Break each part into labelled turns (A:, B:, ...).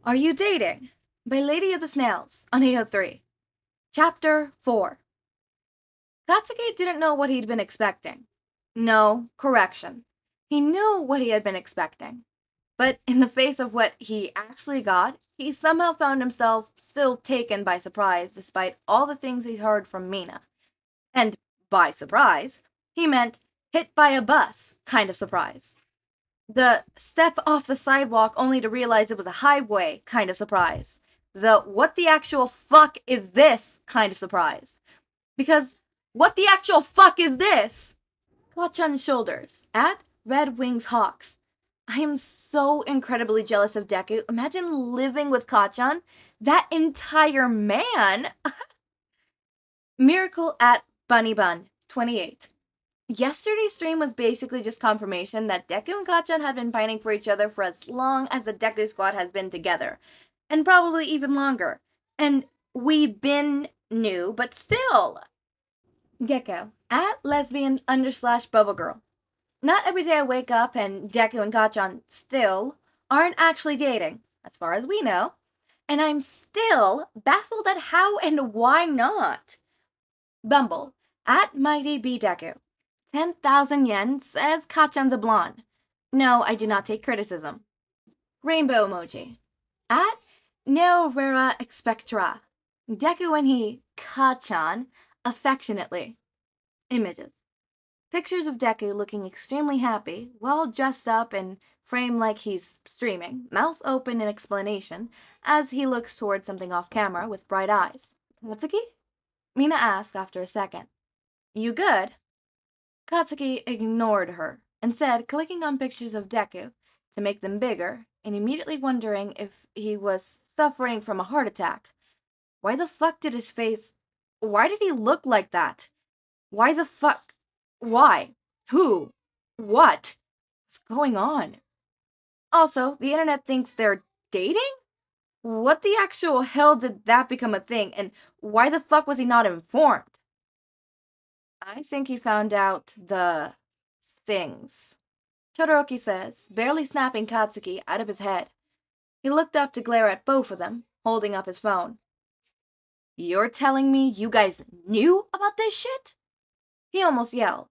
A: Are You Dating? By Lady of the Snails on AO3. Chapter 4. Katsuki didn't know what he'd been expecting. No, correction. He knew what he had been expecting. But in the face of what he actually got, he somehow found himself still taken by surprise despite all the things he'd heard from Mina. And by surprise, he meant hit by a bus kind of surprise. The step off the sidewalk only to realize it was a highway kind of surprise. The what the actual fuck is this kind of surprise. Because what the actual fuck is this? Kacchan's shoulders at Red Wings Hawks. I am so incredibly jealous of Deku. Imagine living with Kacchan. That entire man. Miracle at Bunny Bun, 28. Yesterday's stream was basically just confirmation that Deku and Kacchan had been fighting for each other for as long as the Deku squad has been together. And probably even longer. And we been knew, but still. Gecko, at lesbian _ Bubble Girl. Not every day I wake up and Deku and Kacchan still aren't actually dating, as far as we know. And I'm still baffled at how and why not. Bumble, at Mighty B Deku. 10,000 yen says Kacchan's a blonde. No, I do not take criticism. Rainbow emoji. At Neo Vera Expectra. Deku and he, Kacchan, affectionately. Images. Pictures of Deku looking extremely happy, well dressed up and framed like he's streaming, mouth open in explanation, as he looks towards something off camera with bright eyes. Katsuki? Mina asked after a second. You good? Katsuki ignored her, instead clicking on pictures of Deku to make them bigger, and immediately wondering if he was suffering from a heart attack. Why the fuck did his face... Why did he look like that? Why the fuck... Why? Who? What? What's going on? Also, the internet thinks they're dating? What the actual hell did that become a thing, and why the fuck was he not informed? I think he found out the things. Todoroki says, barely snapping Katsuki out of his head. He looked up to glare at both of them, holding up his phone. You're telling me you guys knew about this shit? He almost yelled,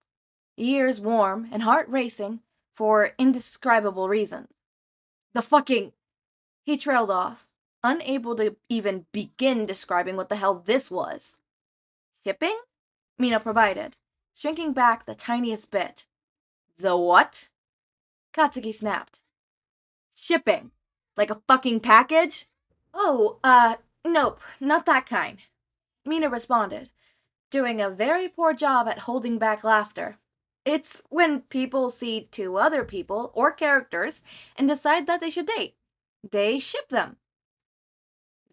A: ears warm and heart racing for indescribable reasons. The fucking... He trailed off, unable to even begin describing what the hell this was. Shipping? Mina provided, shrinking back the tiniest bit. The what? Katsuki snapped. Shipping. Like a fucking package? Oh, nope, not that kind. Mina responded, doing a very poor job at holding back laughter. It's when people see two other people or characters and decide that they should date. They ship them.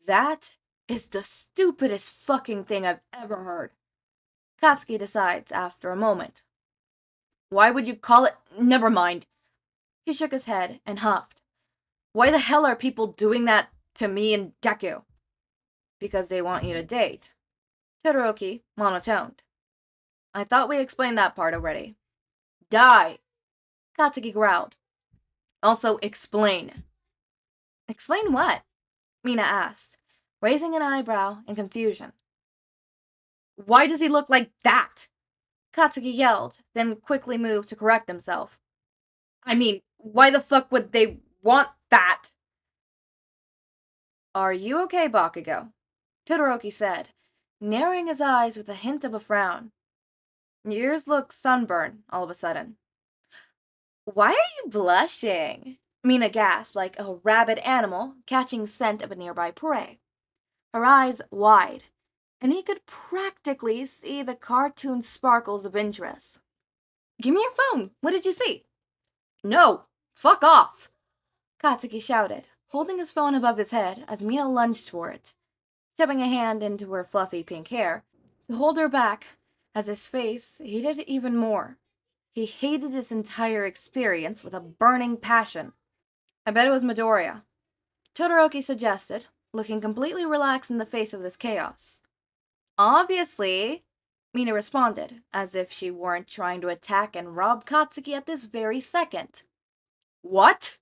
A: That is the stupidest fucking thing I've ever heard. Katsuki decides after a moment. Why would you call it... Never mind. He shook his head and huffed. Why the hell are people doing that to me and Deku? Because they want you to date. Todoroki monotoned. I thought we explained that part already. Die! Katsuki growled. Also explain. Explain what? Mina asked, raising an eyebrow in confusion. Why does he look like that? Katsuki yelled, then quickly moved to correct himself. I mean, why the fuck would they want that? Are you okay, Bakugo? Todoroki said, narrowing his eyes with a hint of a frown. Yours look sunburned, all of a sudden. Why are you blushing? Mina gasped like a rabid animal catching scent of a nearby prey. Her eyes wide, and he could practically see the cartoon sparkles of interest. Give me your phone. What did you see? No, fuck off, Katsuki shouted, holding his phone above his head as Mina lunged for it, shoving a hand into her fluffy pink hair to hold her back as his face heated even more. He hated this entire experience with a burning passion. I bet it was Midoriya, Todoroki suggested, looking completely relaxed in the face of this chaos. Obviously, Mina responded, as if she weren't trying to attack and rob Katsuki at this very second. What?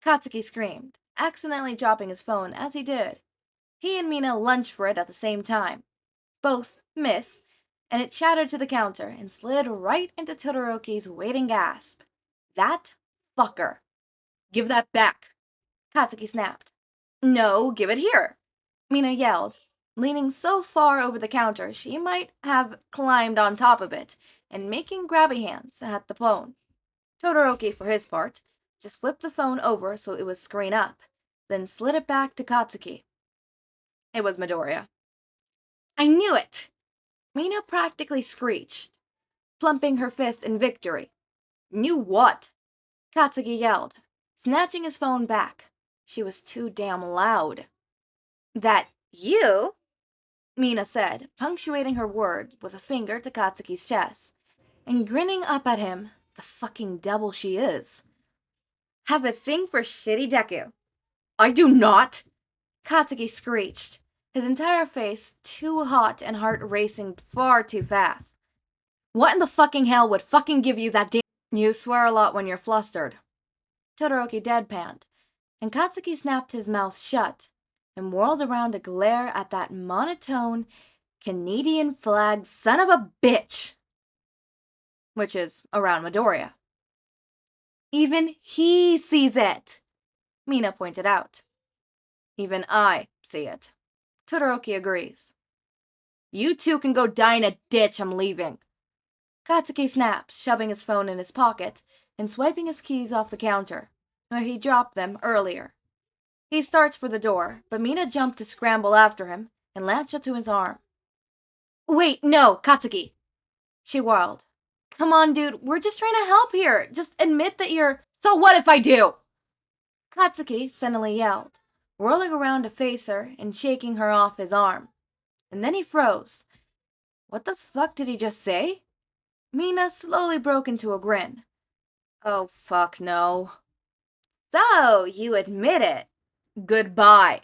A: Katsuki screamed, accidentally dropping his phone as he did. He and Mina lunged for it at the same time. Both miss, and it shattered to the counter and slid right into Todoroki's waiting gasp. That fucker. Give that back, Katsuki snapped. No, give it here, Mina yelled, leaning so far over the counter she might have climbed on top of it and making grabby hands at the phone. Todoroki, for his part, just flipped the phone over so it was screen up, then slid it back to Katsuki. It was Midoriya. I knew it! Mina practically screeched, plumping her fist in victory. Knew what? Katsuki yelled, snatching his phone back. She was too damn loud. That you? Mina said, punctuating her word with a finger to Katsuki's chest, and grinning up at him, the fucking devil she is. Have a thing for shitty Deku. I do not! Katsuki screeched, his entire face too hot and heart racing far too fast. What in the fucking hell would fucking give you that damn— You swear a lot when you're flustered. Todoroki deadpanned, and Katsuki snapped his mouth shut and whirled around to glare at that monotone Canadian flag son of a bitch, which is around Midoriya. Even he sees it, Mina pointed out. Even I see it. Todoroki agrees. You two can go die in a ditch, I'm leaving. Katsuki snaps, shoving his phone in his pocket and swiping his keys off the counter, where he dropped them earlier. He starts for the door, but Mina jumped to scramble after him and latched onto his arm. Wait, no, Katsuki, she wailed. Come on, dude, we're just trying to help here. Just admit that you're— So what if I do? Katsuki suddenly yelled, whirling around to face her and shaking her off his arm. And then he froze. What the fuck did he just say? Mina slowly broke into a grin. Oh, fuck no. So, you admit it. Goodbye,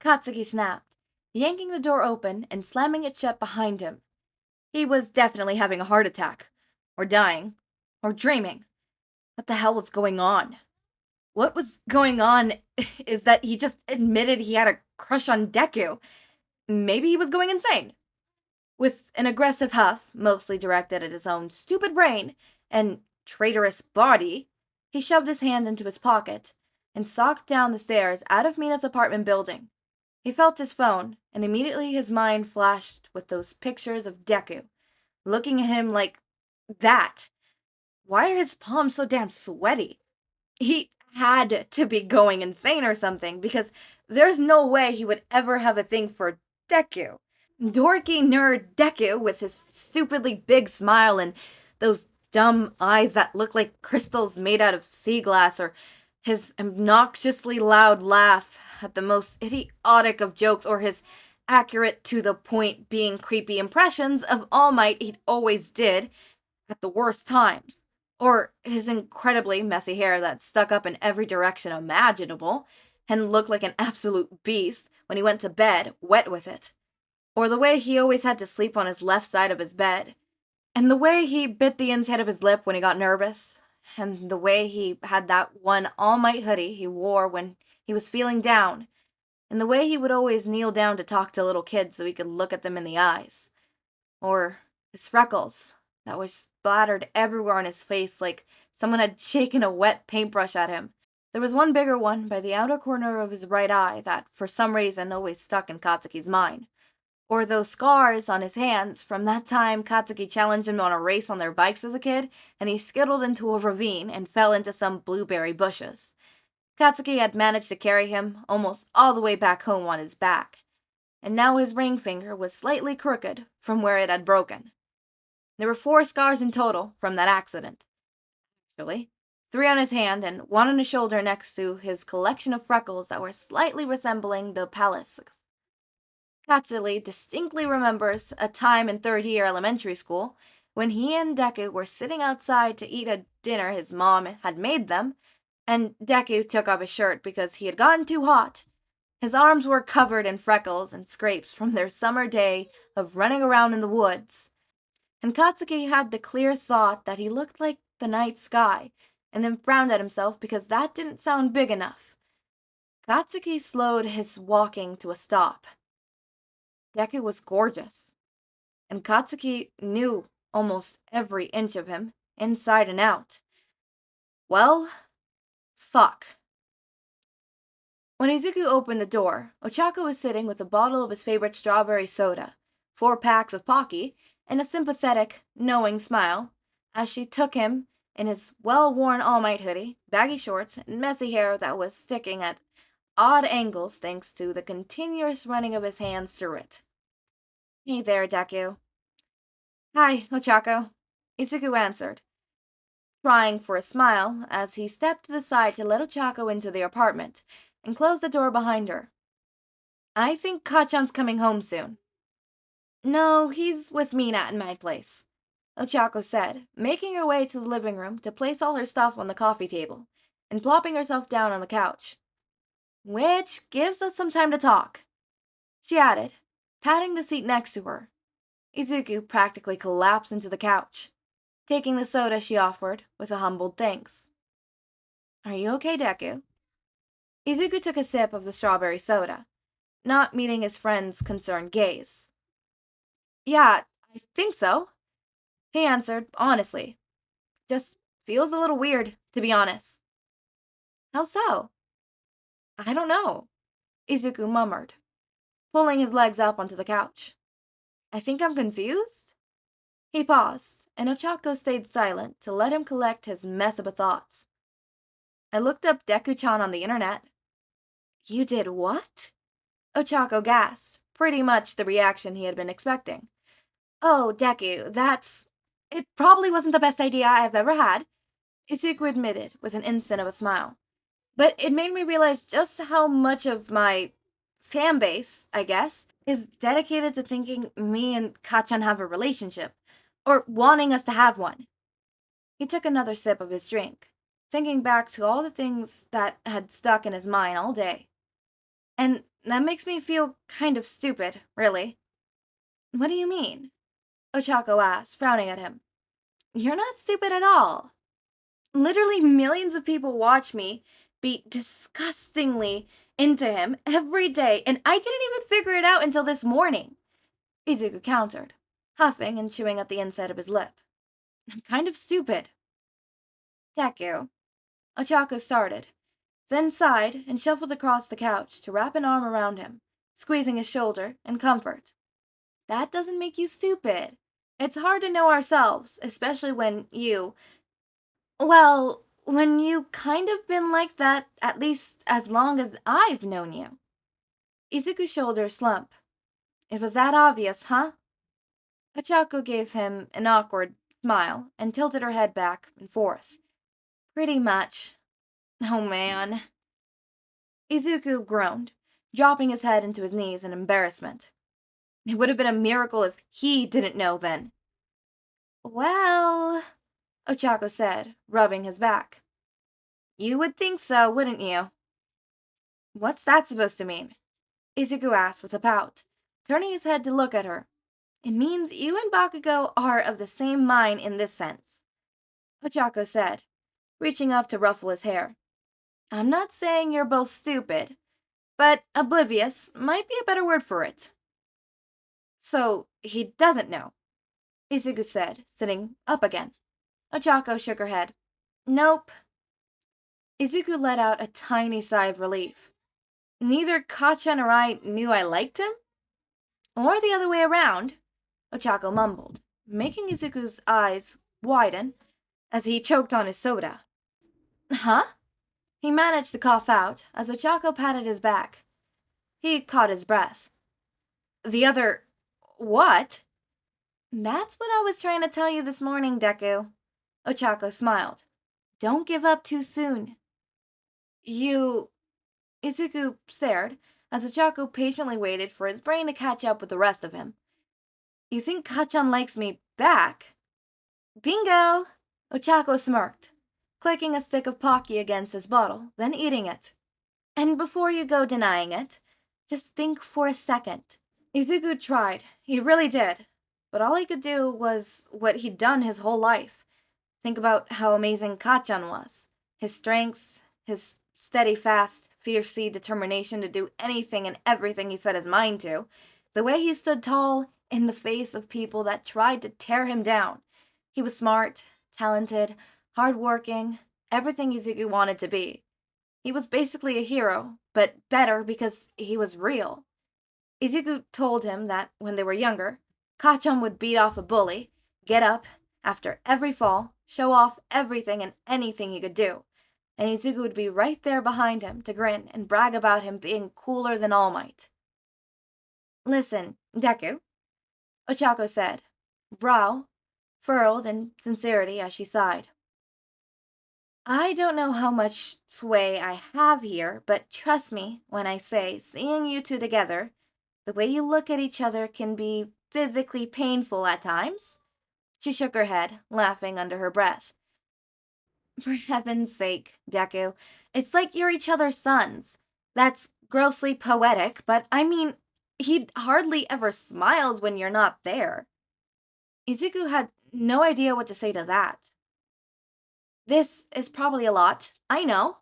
A: Katsuki snapped, yanking the door open and slamming it shut behind him. He was definitely having a heart attack, or dying, or dreaming. What the hell was going on? What was going on is that he just admitted he had a crush on Deku. Maybe he was going insane. With an aggressive huff, mostly directed at his own stupid brain and traitorous body, he shoved his hand into his pocket and stalked down the stairs out of Mina's apartment building. He felt his phone, and immediately his mind flashed with those pictures of Deku, looking at him like that. Why are his palms so damn sweaty? He had to be going insane or something, because there's no way he would ever have a thing for Deku. Dorky nerd Deku with his stupidly big smile and those dumb eyes that look like crystals made out of sea glass, or his obnoxiously loud laugh at the most idiotic of jokes, or his accurate to the point being creepy impressions of All Might he always did at the worst times, or his incredibly messy hair that stuck up in every direction imaginable and looked like an absolute beast when he went to bed wet with it, or the way he always had to sleep on his left side of his bed, and the way he bit the inside of his lip when he got nervous, and the way he had that one All Might hoodie he wore when he was feeling down, and the way he would always kneel down to talk to little kids so he could look at them in the eyes, or his freckles that was splattered everywhere on his face like someone had shaken a wet paintbrush at him. There was one bigger one by the outer corner of his right eye that, for some reason, always stuck in Katsuki's mind. Or those scars on his hands from that time Katsuki challenged him on a race on their bikes as a kid, and he skittled into a ravine and fell into some blueberry bushes. Katsuki had managed to carry him almost all the way back home on his back, and now his ring finger was slightly crooked from where it had broken. There were 4 scars in total from that accident. Actually, 3 on his hand and 1 on his shoulder next to his collection of freckles that were slightly resembling the palace. Katsuri distinctly remembers a time in 3rd year elementary school when he and Deku were sitting outside to eat a dinner his mom had made them, and Deku took off his shirt because he had gotten too hot. His arms were covered in freckles and scrapes from their summer day of running around in the woods, and Katsuki had the clear thought that he looked like the night sky, and then frowned at himself because that didn't sound big enough. Katsuki slowed his walking to a stop. Deku was gorgeous, and Katsuki knew almost every inch of him, inside and out. Well, fuck. When Izuku opened the door, Ochako was sitting with a bottle of his favorite strawberry soda, 4 packs of Pocky, and a sympathetic, knowing smile as she took him in his well-worn All Might hoodie, baggy shorts, and messy hair that was sticking at odd angles thanks to the continuous running of his hands through it. Hey there, Deku. Hi, Ochako. Izuku answered, trying for a smile as he stepped to the side to let Ochako into the apartment and close the door behind her. I think Kacchan's coming home soon. No, he's with Mina at my place, Ochako said, making her way to the living room to place all her stuff on the coffee table and plopping herself down on the couch. Which gives us some time to talk, she added, patting the seat next to her. Izuku practically collapsed into the couch, taking the soda she offered with a humbled thanks. Are you okay, Deku? Izuku took a sip of the strawberry soda, not meeting his friend's concerned gaze. Yeah, I think so, he answered honestly. Just feels a little weird, to be honest. How so? I don't know, Izuku murmured, pulling his legs up onto the couch. I think I'm confused? He paused, and Ochako stayed silent to let him collect his mess of thoughts. I looked up Deku-chan on the internet. You did what? Ochako gasped, pretty much the reaction he had been expecting. Oh, Deku, it probably wasn't the best idea I've ever had, Izuku admitted with an instant of a smile. But it made me realize just how much of my fan base, I guess, is dedicated to thinking me and Kacchan have a relationship, or wanting us to have one. He took another sip of his drink, thinking back to all the things that had stuck in his mind all day. And that makes me feel kind of stupid, really. What do you mean? Ochako asked, frowning at him. You're not stupid at all. Literally millions of people watch me be disgustingly into him every day, and I didn't even figure it out until this morning, Izuku countered, huffing and chewing at the inside of his lip. I'm kind of stupid. Deku, Ochako started, then sighed and shuffled across the couch to wrap an arm around him, squeezing his shoulder in comfort. That doesn't make you stupid. It's hard to know ourselves, especially when when you kind of been like that at least as long as I've known you. Izuku's shoulders slumped. It was that obvious, huh? Ochako gave him an awkward smile and tilted her head back and forth. Pretty much. Oh man. Izuku groaned, dropping his head into his knees in embarrassment. It would have been a miracle if he didn't know then. Well, Ochako said, rubbing his back. You would think so, wouldn't you? What's that supposed to mean? Izuku asked with a pout, turning his head to look at her. It means you and Bakugo are of the same mind in this sense, Ochako said, reaching up to ruffle his hair. I'm not saying you're both stupid, but oblivious might be a better word for it. So, he doesn't know, Izuku said, sitting up again. Ochako shook her head. Nope. Izuku let out a tiny sigh of relief. Neither Kacchan or I knew I liked him? Or the other way around, Ochako mumbled, making Izuku's eyes widen as he choked on his soda. Huh? He managed to cough out as Ochako patted his back. He caught his breath. The other... what? That's what I was trying to tell you this morning, Deku. Ochako smiled. Don't give up too soon. Izuku stared as Ochako patiently waited for his brain to catch up with the rest of him. You think Kacchan likes me back? Bingo! Ochako smirked, clicking a stick of Pocky against his bottle, then eating it. And before you go denying it, just think for a second. Izuku tried, he really did, but all he could do was what he'd done his whole life. Think about how amazing Kacchan was. His strength, his steady, fast fierce determination to do anything and everything he set his mind to. The way he stood tall in the face of people that tried to tear him down. He was smart, talented, hardworking, everything Izuku wanted to be. He was basically a hero, but better because he was real. Izuku told him that when they were younger, Kacchan would beat off a bully, get up, after every fall, show off everything and anything he could do, and Izuku would be right there behind him to grin and brag about him being cooler than All Might. Listen, Deku, Ochako said, brow furrowed in sincerity as she sighed. I don't know how much sway I have here, but trust me when I say seeing you two together, the way you look at each other can be physically painful at times. She shook her head, laughing under her breath. For heaven's sake, Deku, it's like you're each other's sons. That's grossly poetic, but I mean, he hardly ever smiles when you're not there. Izuku had no idea what to say to that. This is probably a lot, I know,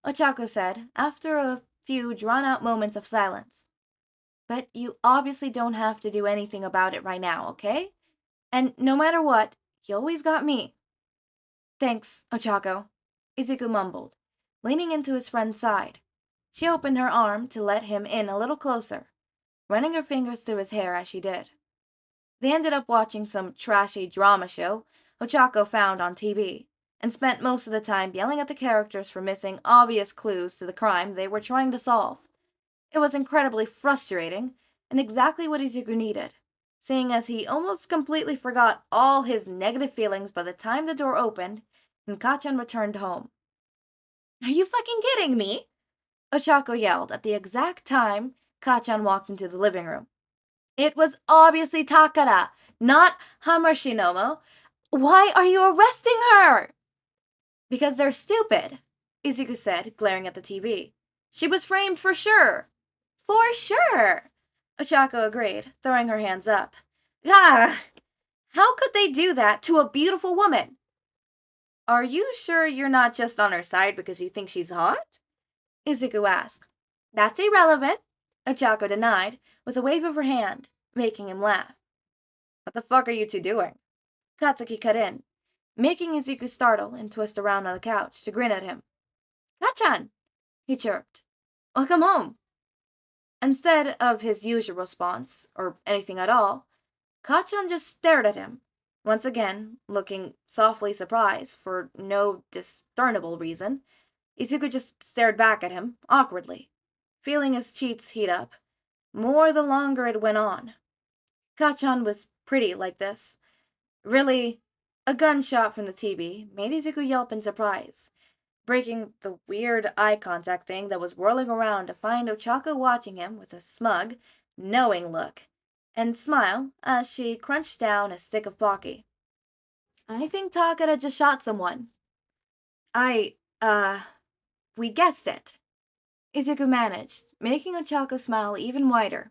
A: Ochako said, after a few drawn-out moments of silence. But you obviously don't have to do anything about it right now, okay? And no matter what, you always got me. Thanks, Ochako, Izuku mumbled, leaning into his friend's side. She opened her arm to let him in a little closer, running her fingers through his hair as she did. They ended up watching some trashy drama show Ochako found on TV, and spent most of the time yelling at the characters for missing obvious clues to the crime they were trying to solve. It was incredibly frustrating, and exactly what Izuku needed, seeing as he almost completely forgot all his negative feelings by the time the door opened and Kacchan returned home. Are you fucking kidding me? Ochako yelled at the exact time Kacchan walked into the living room. It was obviously Takara, not Hamurashinomo. Why are you arresting her? Because they're stupid, Izuku said, glaring at the TV. She was framed for sure. For sure, Ochako agreed, throwing her hands up. Ah! How could they do that to a beautiful woman? Are you sure you're not just on her side because you think she's hot? Izuku asked. That's irrelevant, Ochako denied, with a wave of her hand, making him laugh. What the fuck are you two doing? Katsuki cut in, making Izuku startle and twist around on the couch to grin at him. Kacchan, he chirped. Welcome home. Instead of his usual response, or anything at all, Kacchan just stared at him, once again looking softly surprised for no discernible reason. Izuku just stared back at him, awkwardly, feeling his cheeks heat up, more the longer it went on. Kacchan was pretty like this. Really, a gunshot from the TV made Izuku yelp in surprise, breaking the weird eye contact thing that was whirling around to find Ochako watching him with a smug, knowing look, and smile as she crunched down a stick of Pocky. I think Takara just shot someone. We guessed it. Izuku managed, making Ochako smile even wider.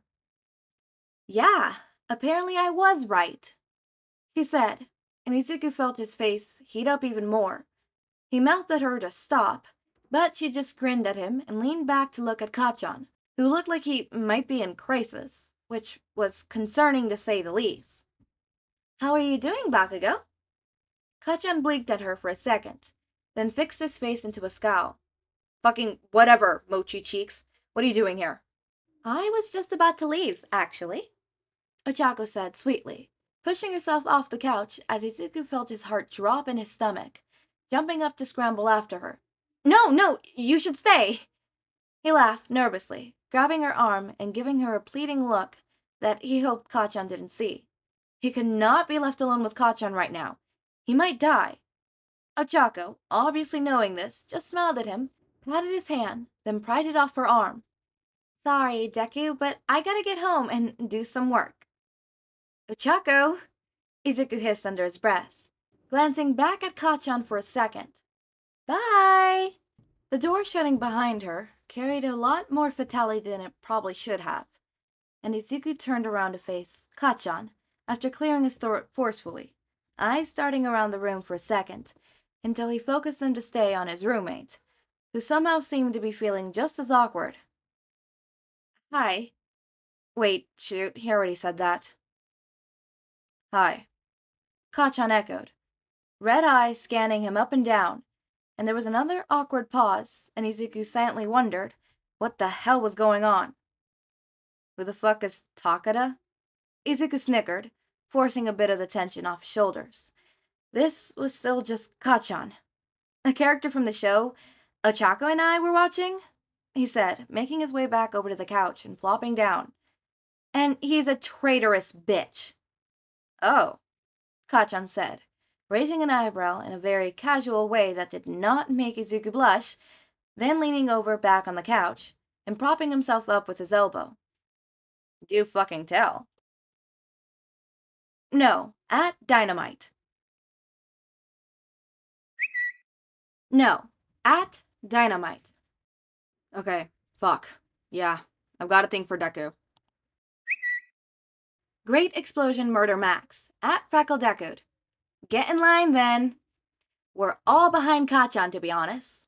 A: Yeah, apparently I was right, she said, and Izuku felt his face heat up even more. He mouthed at her to stop, but she just grinned at him and leaned back to look at Kacchan, who looked like he might be in crisis, which was concerning to say the least. How are you doing, Bakugo? Kacchan blinked at her for a second, then fixed his face into a scowl. Fucking whatever, Mochi Cheeks. What are you doing here? I was just about to leave, actually, Ochako said sweetly, pushing herself off the couch as Izuku felt his heart drop in his stomach, jumping up to scramble after her. No, you should stay! He laughed nervously, grabbing her arm and giving her a pleading look that he hoped Kacchan didn't see. He could not be left alone with Kacchan right now. He might die. Ochako, obviously knowing this, just smiled at him, patted his hand, then pried it off her arm. Sorry, Deku, but I gotta get home and do some work. Ochako, Izuku hissed under his breath, glancing back at Kacchan for a second. Bye! The door shutting behind her carried a lot more fatality than it probably should have, and Izuku turned around to face Kacchan after clearing his throat forcefully, eyes darting around the room for a second, until he focused them to stay on his roommate, who somehow seemed to be feeling just as awkward. Hi. Wait, shoot, he already said that. Hi. Kacchan echoed, red eye scanning him up and down, and there was another awkward pause, and Izuku silently wondered what the hell was going on. Who the fuck is Takada? Izuku snickered, forcing a bit of the tension off his shoulders. This was still just Kacchan, a character from the show Ochako and I were watching, he said, making his way back over to the couch and flopping down. And he's a traitorous bitch. Oh, Kacchan said, raising an eyebrow in a very casual way that did not make Izuku blush, then leaning over back on the couch and propping himself up with his elbow. Do fucking tell. No, at Dynamite. No, at Dynamite. Okay, fuck. Yeah, I've got a thing for Deku. Great Explosion Murder Max, at Freckle Decode. Get in line then. We're all behind Kacchan, to be honest.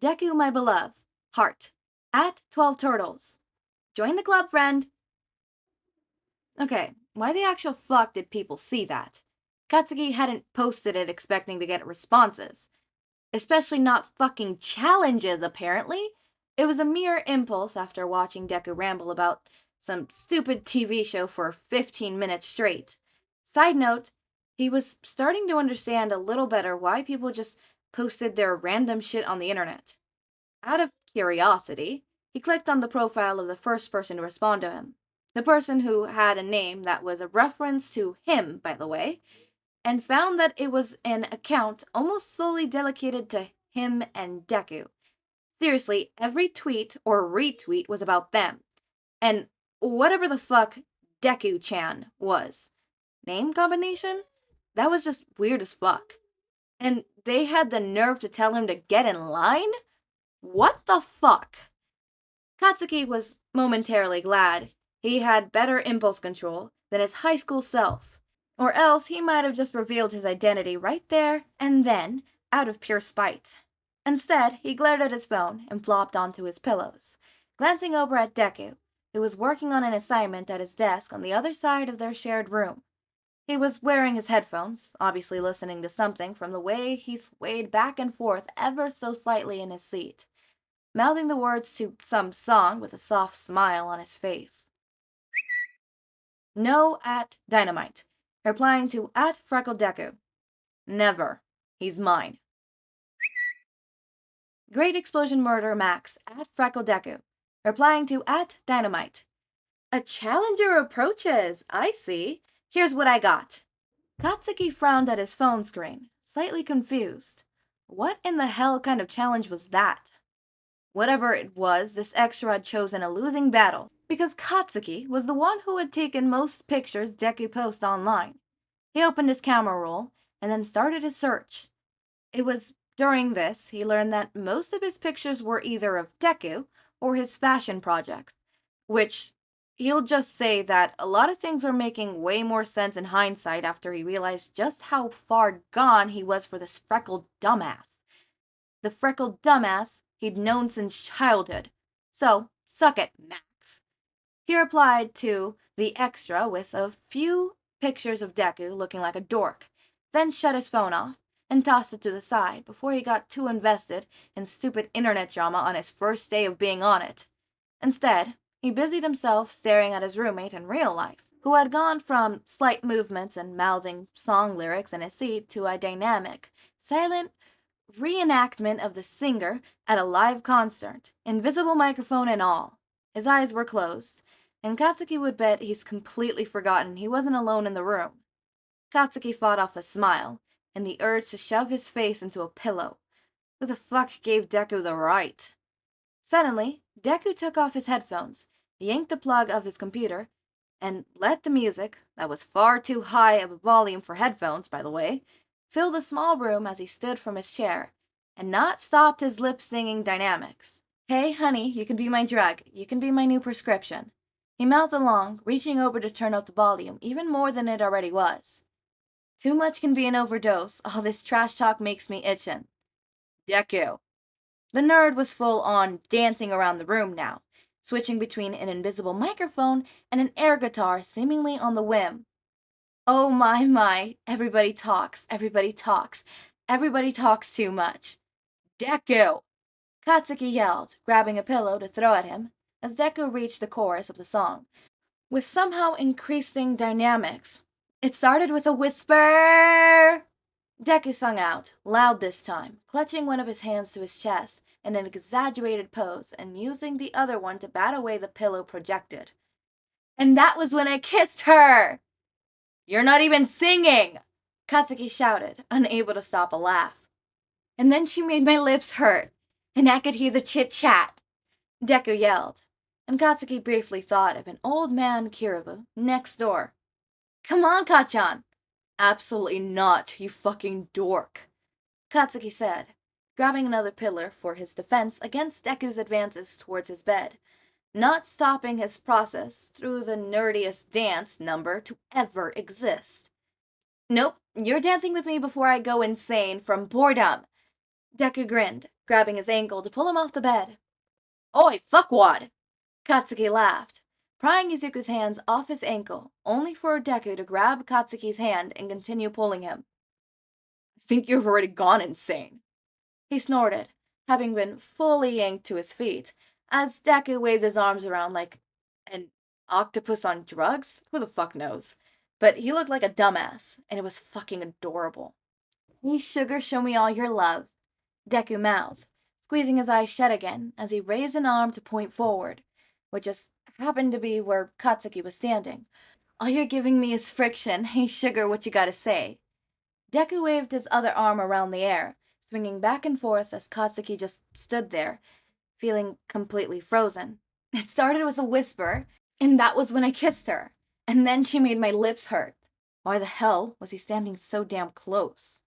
A: Deku, my beloved. Heart, at 12 Turtles. Join the club, friend. Okay, why the actual fuck did people see that? Katsuki hadn't posted it expecting to get responses. Especially not fucking challenges, apparently. It was a mere impulse after watching Deku ramble about some stupid TV show for 15 minutes straight. Side note, he was starting to understand a little better why people just posted their random shit on the internet. Out of curiosity, he clicked on the profile of the first person to respond to him. The person who had a name that was a reference to him, by the way, and found that it was an account almost solely dedicated to him and Deku. Seriously, every tweet or retweet was about them. And whatever the fuck Deku-chan was. Name combination? That was just weird as fuck. And they had the nerve to tell him to get in line? What the fuck? Katsuki was momentarily glad he had better impulse control than his high school self. Or else he might have just revealed his identity right there and then, out of pure spite. Instead, he glared at his phone and flopped onto his pillows, glancing over at Deku, who was working on an assignment at his desk on the other side of their shared room. He was wearing his headphones, obviously listening to something from the way he swayed back and forth ever so slightly in his seat, mouthing the words to some song with a soft smile on his face. No at Dynamite, replying to at Freckle Deku. Never. He's mine. Great Explosion Murder Max at Freckle Deku, replying to at Dynamite. A challenger approaches, I see. Here's what I got. Katsuki frowned at his phone screen, slightly confused. What in the hell kind of challenge was that? Whatever it was, this extra had chosen a losing battle, because Katsuki was the one who had taken most pictures Deku posted online. He opened his camera roll, and then started his search. It was during this he learned that most of his pictures were either of Deku or his fashion project, which he'll just say that a lot of things were making way more sense in hindsight after he realized just how far gone he was for this freckled dumbass. The freckled dumbass he'd known since childhood. So, suck it, Max. He replied to the extra with a few pictures of Deku looking like a dork, then shut his phone off and tossed it to the side before he got too invested in stupid internet drama on his first day of being on it. Instead, he busied himself staring at his roommate in real life, who had gone from slight movements and mouthing song lyrics in his seat to a dynamic, silent reenactment of the singer at a live concert, invisible microphone and all. His eyes were closed, and Katsuki would bet he's completely forgotten he wasn't alone in the room. Katsuki fought off a smile, and the urge to shove his face into a pillow. Who the fuck gave Deku the right? Suddenly, Deku took off his headphones, yanked the plug of his computer, and let the music, that was far too high of a volume for headphones, by the way, fill the small room as he stood from his chair, and not stopped his lip-singing dynamics. Hey, honey, you can be my drug. You can be my new prescription. He mouthed along, reaching over to turn up the volume even more than it already was. Too much can be an overdose. All this trash talk makes me itchin'. Deku. The nerd was full on dancing around the room now, switching between an invisible microphone and an air guitar seemingly on the whim. Oh my, everybody talks, everybody talks, everybody talks too much. Deku! Katsuki yelled, grabbing a pillow to throw at him, as Deku reached the chorus of the song, with somehow increasing dynamics. It started with a whisper! Deku sung out, loud this time, clutching one of his hands to his chest in an exaggerated pose and using the other one to bat away the pillow projected. And that was when I kissed her! You're not even singing! Katsuki shouted, unable to stop a laugh. And then she made my lips hurt, and I could hear the chit-chat. Deku yelled, and Katsuki briefly thought of an old man Kiribu next door. Come on, Kacchan! Absolutely not, you fucking dork, Katsuki said, grabbing another pillar for his defense against Deku's advances towards his bed, not stopping his process through the nerdiest dance number to ever exist. Nope, you're dancing with me before I go insane from boredom. Deku grinned, grabbing his ankle to pull him off the bed. Oi, fuckwad! Katsuki laughed, prying Izuku's hands off his ankle, only for Deku to grab Katsuki's hand and continue pulling him. I think you've already gone insane, he snorted, having been fully yanked to his feet, as Deku waved his arms around like an octopus on drugs? Who the fuck knows? But he looked like a dumbass, and it was fucking adorable. Hey, sugar, show me all your love, Deku mouthed, squeezing his eyes shut again as he raised an arm to point forward, which just happened to be where Katsuki was standing. All you're giving me is friction. Hey, sugar, what you gotta say? Deku waved his other arm around the air, swinging back and forth as Katsuki just stood there, feeling completely frozen. It started with a whisper, and that was when I kissed her, and then she made my lips hurt. Why the hell was he standing so damn close?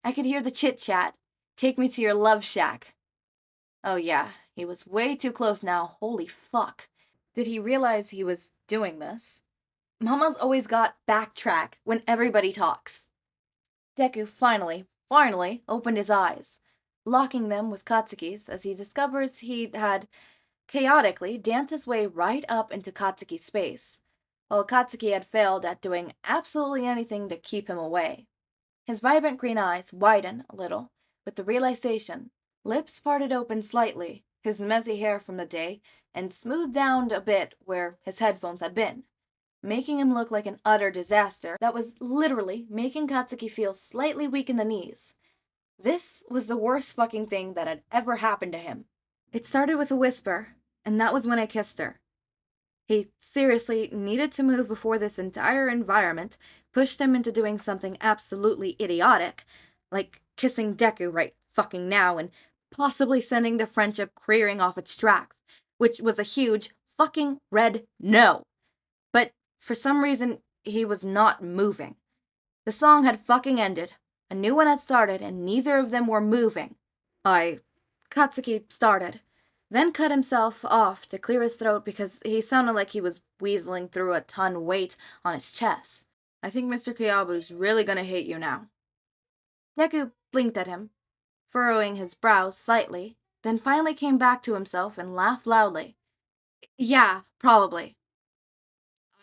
A: I could hear the chit-chat. Take me to your love shack. Oh yeah, he was way too close now, holy fuck. Did he realize he was doing this? Mama's always got backtrack when everybody talks. Deku finally opened his eyes, locking them with Katsuki's as he discovers he had chaotically danced his way right up into Katsuki's space, while Katsuki had failed at doing absolutely anything to keep him away. His vibrant green eyes widened a little with the realization, lips parted open slightly, his messy hair from the day, and smoothed down a bit where his headphones had been, making him look like an utter disaster that was literally making Katsuki feel slightly weak in the knees. This was the worst fucking thing that had ever happened to him. It started with a whisper, and that was when I kissed her. He seriously needed to move before this entire environment pushed him into doing something absolutely idiotic, like kissing Deku right fucking now and possibly sending the friendship careering off its tracks, which was a huge fucking red no. But for some reason, he was not moving. The song had fucking ended, a new one had started, and neither of them were moving. Katsuki started, then cut himself off to clear his throat because he sounded like he was weaseling through a ton weight on his chest. I think Mr. Kayabu's really gonna hate you now. Deku blinked at him, furrowing his brows slightly, then finally came back to himself and laughed loudly. Yeah, probably.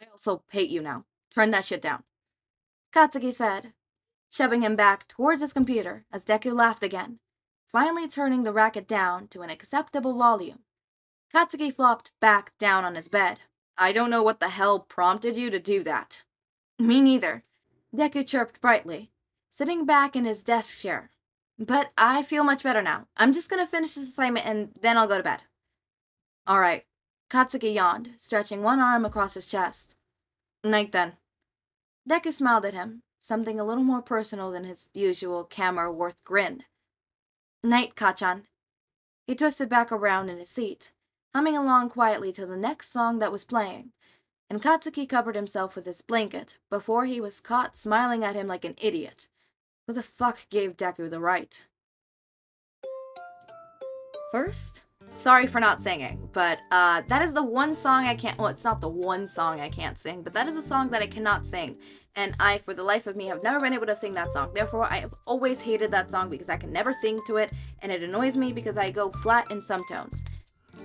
A: I also hate you now. Turn that shit down, Katsuki said, shoving him back towards his computer as Deku laughed again, finally turning the racket down to an acceptable volume. Katsuki flopped back down on his bed. I don't know what the hell prompted you to do that. Me neither, Deku chirped brightly, sitting back in his desk chair. But I feel much better now. I'm just gonna finish this assignment and then I'll go to bed. Alright, Katsuki yawned, stretching one arm across his chest. Night then. Deku smiled at him, something a little more personal than his usual camera-worth grin. Night, Kacchan. He twisted back around in his seat, humming along quietly to the next song that was playing, and Katsuki covered himself with his blanket before he was caught smiling at him like an idiot. Who the fuck gave Deku the right? First, Sorry for not singing, but that is the one song I can't, well, it's not the one song I can't sing, but that is a song that I cannot sing. And I, for the life of me, have never been able to sing that song. Therefore, I have always hated that song because I can never sing to it, and it annoys me because I go flat in some tones.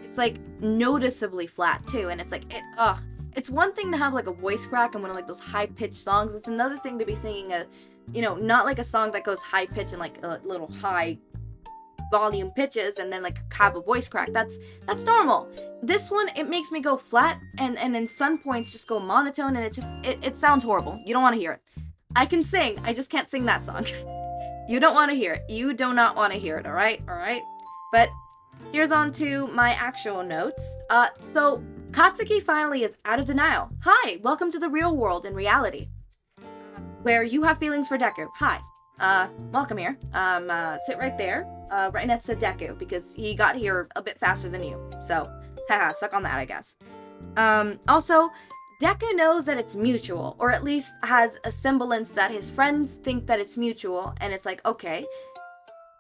A: It's like noticeably flat too, and it's like, It's one thing to have like a voice crack and one of like those high-pitched songs. It's another thing to be singing a, not like a song that goes high-pitch and like a little high volume pitches and then like have a voice crack. That's normal. This one, it makes me go flat and in some points just go monotone, and it sounds horrible. You don't want to hear it. I can sing, I just can't sing that song. You don't want to hear it. You do not want to hear it, alright? But here's on to my actual notes. So Katsuki finally is out of denial. Hi, welcome to the real world in reality, where you have feelings for Deku. Hi. Welcome here. Sit right there, right next to Deku, because he got here a bit faster than you. So, haha, suck on that, I guess. Also, Deku knows that it's mutual, or at least has a semblance that his friends think that it's mutual, and it's like, okay,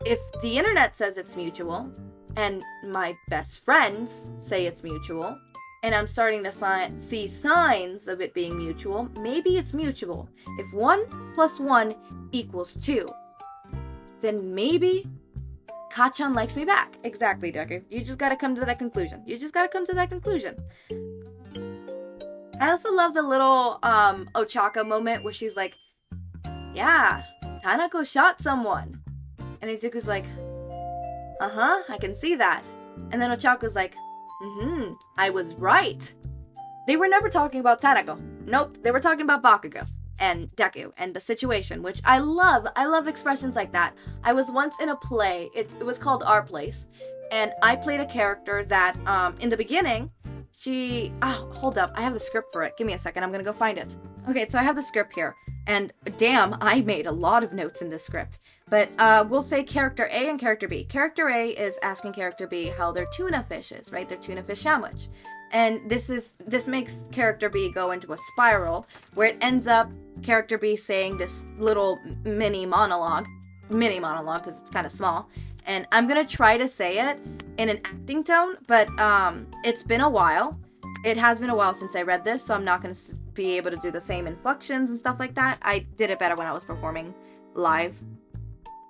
A: if the internet says it's mutual, and my best friends say it's mutual, and I'm starting to see signs of it being mutual, maybe it's mutual. If 1 + 1 equals 2, then maybe Kacchan likes me back. Exactly, Deku. You just gotta come to that conclusion. I also love the little Ochako moment where she's like, yeah, Tanako shot someone. And Izuku's like, I can see that. And then Ochako's like, I was right. They were never talking about Tanako. Nope, they were talking about Bakugo and Deku and the situation, which I love. I love expressions like that. I was once in a play, it was called Our Place, and I played a character that, in the beginning, hold up, I have the script for it. Give me a second, I'm gonna go find it. Okay, so I have the script here, and damn, I made a lot of notes in this script. But we'll say character A and character B. Character A is asking character B how their tuna fish is, right? Their tuna fish sandwich. And this makes character B go into a spiral where it ends up character B saying this little mini monologue because it's kind of small. And I'm going to try to say it in an acting tone, but it's been a while. It has been a while since I read this, so I'm not going to be able to do the same inflections and stuff like that. I did it better when I was performing live.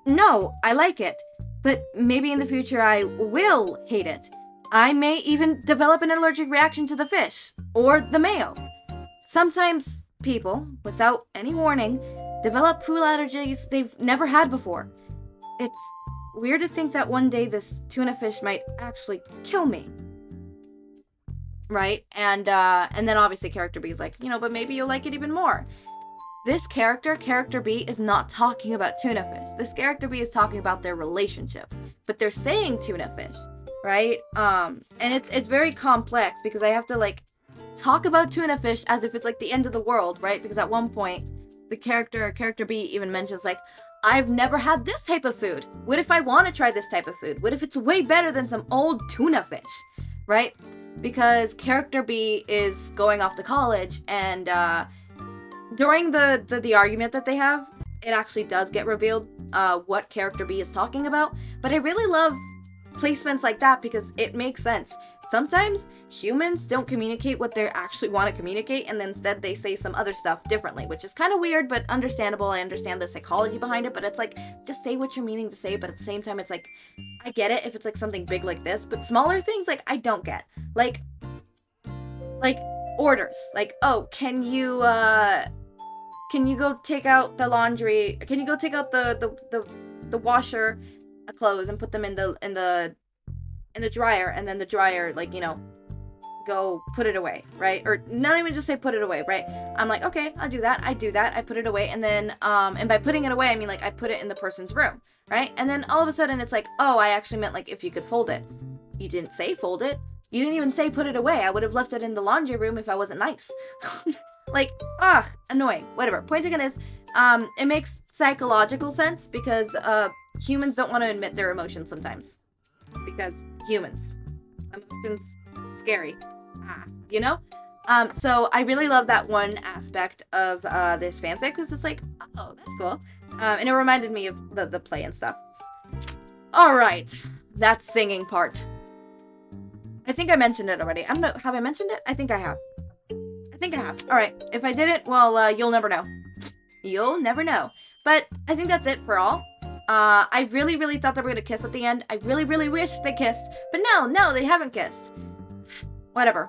A: No, I like it, but maybe in the future I will hate it. I may even develop an allergic reaction to the fish, or the mayo. Sometimes people, without any warning, develop food allergies they've never had before. It's weird to think that one day this tuna fish might actually kill me. Right? And then obviously character B is like, but maybe you'll like it even more. This character B, is not talking about tuna fish. This character B is talking about their relationship. But they're saying tuna fish, right? And it's very complex because I have to like talk about tuna fish as if it's like the end of the world, right? Because at one point, the character B even mentions like, I've never had this type of food. What if I want to try this type of food? What if it's way better than some old tuna fish, right? Because character B is going off to college, and during the argument that they have, it actually does get revealed what character B is talking about. But I really love placements like that because it makes sense. Sometimes humans don't communicate what they actually want to communicate, and then instead they say some other stuff differently, which is kind of weird but understandable. I understand the psychology behind it, but it's like, just say what you're meaning to say, but at the same time it's like, I get it if it's like something big like this, but smaller things like I don't get. Like orders. Like, oh, can you go take out the laundry? Can you go take out the washer clothes and put them in the dryer, and then the dryer, like, go put it away, right? Or not even just say put it away, right? I'm like, okay, I'll do that. I do that. I put it away, and then and by putting it away, I mean like I put it in the person's room, right? And then all of a sudden it's like, oh, I actually meant like if you could fold it. You didn't say fold it. You didn't even say put it away. I would have left it in the laundry room if I wasn't nice. Like, annoying. Whatever. Point taken is, it makes psychological sense because humans don't want to admit their emotions sometimes. Because humans. Emotions, scary. So I really love that one aspect of this fanfic because it's like, oh, that's cool. And it reminded me of the play and stuff. Alright, that singing part. I think I mentioned it already. I don't know. Have I mentioned it? I think I have. Alright, if I didn't, well, you'll never know. You'll never know. But I think that's it for all. I really thought they were gonna kiss at the end. I really wished they kissed. But no, they haven't kissed. Whatever.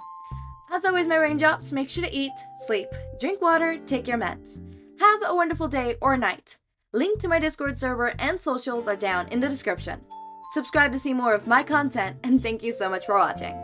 A: As always, my raindrops, make sure to eat, sleep, drink water, take your meds. Have a wonderful day or night. Link to my Discord server and socials are down in the description. Subscribe to see more of my content, and thank you so much for watching.